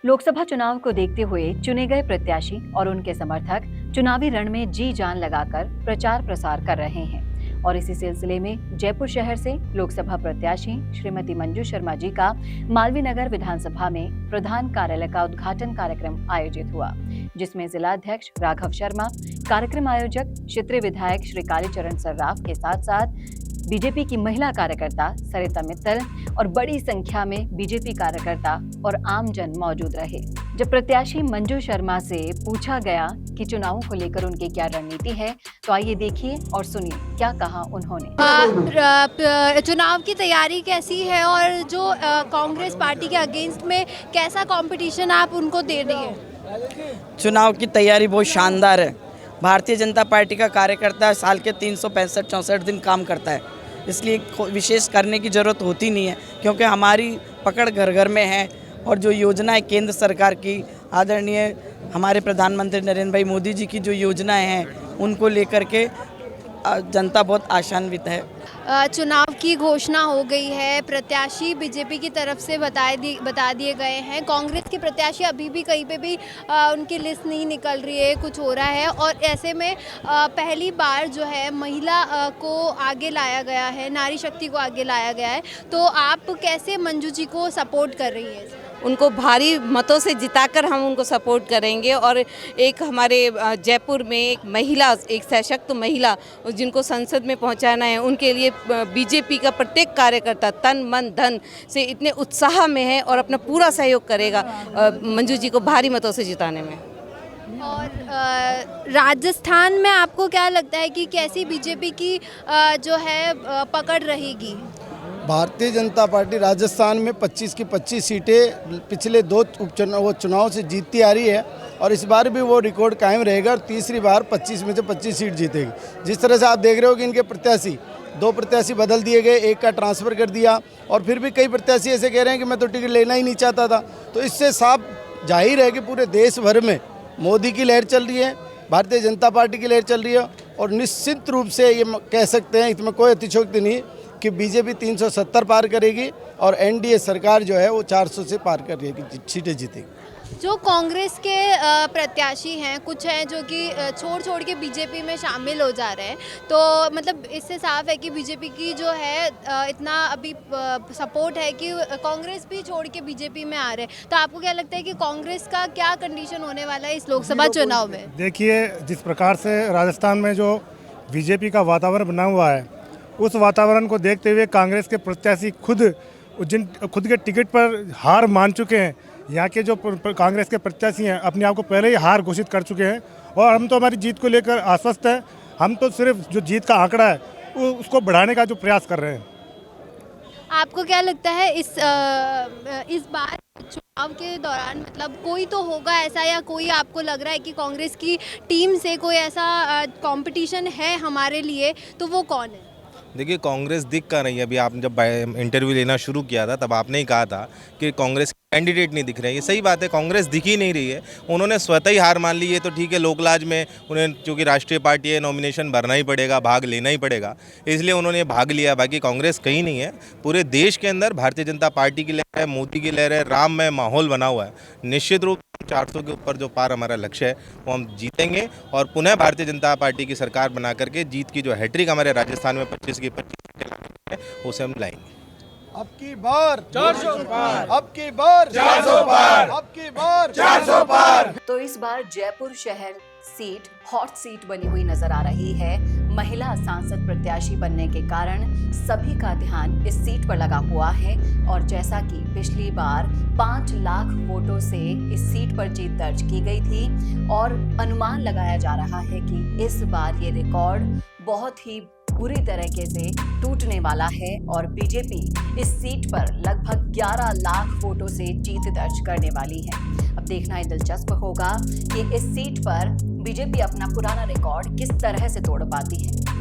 लोकसभा चुनाव को देखते हुए चुने गए प्रत्याशी और उनके समर्थक चुनावी रण में जी जान लगाकर प्रचार प्रसार कर रहे हैं और इसी सिलसिले में जयपुर शहर से लोकसभा प्रत्याशी श्रीमती मंजू शर्मा जी का मालवीय नगर विधानसभा में प्रधान कार्यालय का उद्घाटन कार्यक्रम आयोजित हुआ, जिसमें जिलाध्यक्ष राघव शर्मा, कार्यक्रम आयोजक क्षेत्रीय विधायक श्री कालीचरण सर्राफ के साथ साथ बीजेपी की महिला कार्यकर्ता सरिता मित्तल और बड़ी संख्या में बीजेपी कार्यकर्ता और आमजन मौजूद रहे। जब प्रत्याशी मंजू शर्मा से पूछा गया कि चुनावों को लेकर उनकी क्या रणनीति है, तो आइए देखिए और सुनिए क्या कहा उन्होंने। चुनाव की तैयारी कैसी है और जो कांग्रेस पार्टी के अगेंस्ट में कैसा कंपटीशन आप उनको दे रही है? चुनाव की तैयारी बहुत शानदार है। भारतीय जनता पार्टी का कार्यकर्ता साल के 365-64 दिन काम करता है, इसलिए विशेष करने की ज़रूरत होती नहीं है, क्योंकि हमारी पकड़ घर घर में है। और जो योजनाएं केंद्र सरकार की, आदरणीय हमारे प्रधानमंत्री नरेंद्र भाई मोदी जी की जो योजनाएं हैं, उनको लेकर के जनता बहुत आशान्वित है। चुनाव की घोषणा हो गई है, प्रत्याशी बीजेपी की तरफ से बता दिए गए हैं। कांग्रेस के प्रत्याशी अभी भी कहीं पे भी उनकी लिस्ट नहीं निकल रही है, कुछ हो रहा है और ऐसे में पहली बार जो है महिला को आगे लाया गया है, नारी शक्ति को आगे लाया गया है। तो आप कैसे मंजू जी को सपोर्ट कर रही हैं? उनको भारी मतों से जिताकर हम उनको सपोर्ट करेंगे और एक हमारे जयपुर में एक महिला, एक सशक्त महिला जिनको संसद में पहुंचाना है, उनके लिए बीजेपी का प्रत्येक कार्यकर्ता तन मन धन से इतने उत्साह में है और अपना पूरा सहयोग करेगा मंजू जी को भारी मतों से जिताने में। और राजस्थान में आपको क्या लगता है कि कैसी बीजेपी की जो है पकड़ रहेगी? भारतीय जनता पार्टी राजस्थान में 25 की 25 सीटें पिछले 2 चुनाव से जीतती आ रही है और इस बार भी वो रिकॉर्ड कायम रहेगा और तीसरी बार 25 में से 25 सीट जीतेगी। जिस तरह से आप देख रहे हो कि इनके प्रत्याशी 2 प्रत्याशी बदल दिए गए, एक का ट्रांसफ़र कर दिया और फिर भी कई प्रत्याशी ऐसे कह रहे हैं कि मैं तो टिकट लेना ही नहीं चाहता था। तो इससे साफ जाहिर है कि पूरे देश भर में मोदी की लहर चल रही है, भारतीय जनता पार्टी की लहर चल रही है और निश्चित रूप से ये कह सकते हैं, इसमें कोई अतिशयोक्ति नहीं कि बीजेपी 370 पार करेगी और एनडीए सरकार जो है वो 400 से पार करेगी, सीटें जीतेगी। जो कांग्रेस के प्रत्याशी हैं, कुछ हैं जो कि छोड़ के बीजेपी में शामिल हो जा रहे हैं, तो मतलब इससे साफ है कि बीजेपी की जो है इतना अभी सपोर्ट है कि कांग्रेस भी छोड़ के बीजेपी में आ रहे हैं। तो आपको क्या लगता है कि कांग्रेस का क्या कंडीशन होने वाला है इस लोकसभा चुनाव में? देखिए, जिस प्रकार से राजस्थान में जो बीजेपी का वातावरण बना हुआ है, उस वातावरण को देखते हुए कांग्रेस के प्रत्याशी खुद के टिकट पर हार मान चुके हैं। यहाँ के जो कांग्रेस के प्रत्याशी हैं अपने आप को पहले ही हार घोषित कर चुके हैं और हम तो हमारी जीत को लेकर आश्वस्त हैं। हम तो सिर्फ जो जीत का आंकड़ा है उसको बढ़ाने का जो प्रयास कर रहे हैं। आपको क्या लगता है इस बार चुनाव के दौरान मतलब कोई तो होगा ऐसा, या कोई आपको लग रहा है कि कांग्रेस की टीम से कोई ऐसा कंपटीशन है हमारे लिए, तो वो कौन है? देखिए, कांग्रेस दिख का नहीं है। अभी आपने जब इंटरव्यू लेना शुरू किया था तब आपने ही कहा था कि कांग्रेस कैंडिडेट नहीं दिख रहे हैं। ये सही बात है, कांग्रेस दिख ही नहीं रही है। उन्होंने स्वतः ही हार मान ली है, तो ठीक है, लोकलाज में उन्हें क्योंकि राष्ट्रीय पार्टी है, नॉमिनेशन भरना ही पड़ेगा, भाग लेना ही पड़ेगा, इसलिए उन्होंने भाग लिया। बाकी कांग्रेस कहीं नहीं है। पूरे देश के अंदर भारतीय जनता पार्टी की लहर है, मोदी की लहर है, राममय माहौल बना हुआ है। निश्चित रूप 400 के ऊपर जो पार हमारा लक्ष्य है वो हम जीतेंगे और पुनः भारतीय जनता पार्टी की सरकार बना करके जीत की जो हैट्रिक हमारे राजस्थान में 25 की 25 सीटें उसे हम लाएंगे। अब की बार 400 पार, अब की बार 400 पार, अब की बार 400 पार। तो इस बार जयपुर शहर सीट हॉट सीट बनी हुई नजर आ रही है। महिला सांसद प्रत्याशी बनने के कारण सभी का ध्यान इस सीट पर लगा हुआ है और जैसा कि पिछली बार 5 लाख वोटों से इस सीट पर जीत दर्ज की गई थी और अनुमान लगाया जा रहा है कि इस बार ये रिकॉर्ड बहुत ही बुरी तरीके से टूटने वाला है और बीजेपी इस सीट पर लगभग 11 लाख वोटों से जीत दर्ज करने वाली है। अब देखना ही दिलचस्प होगा कि इस सीट पर बीजेपी अपना पुराना रिकॉर्ड किस तरह से तोड़ पाती है।